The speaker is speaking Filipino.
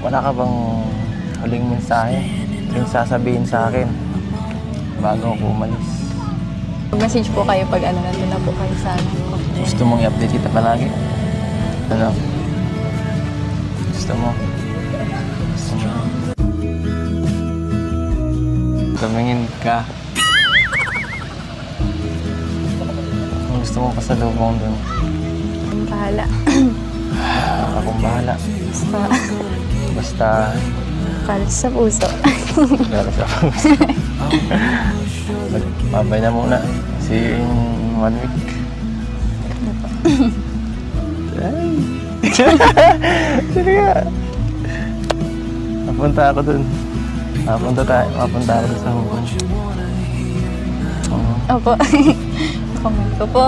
Wala ka bang huling mensahe? Huling sasabihin sa akin bago ako umalis? Message po kayo pag nandun na po kayo sa Gusto mong i-update kita palagi? Ano? Gusto mo? Gusto mo? Tumingin ka. Kung gusto mo pasalubong dun. Bahala. Akong bahala. Basta... Para sa puso. Para sa puso. Magpabay na muna. See you in 1 week. Sige nga. Mapunta ako dun. Mapunta ako dun sa Hong Kong. Opo. Comment ko po.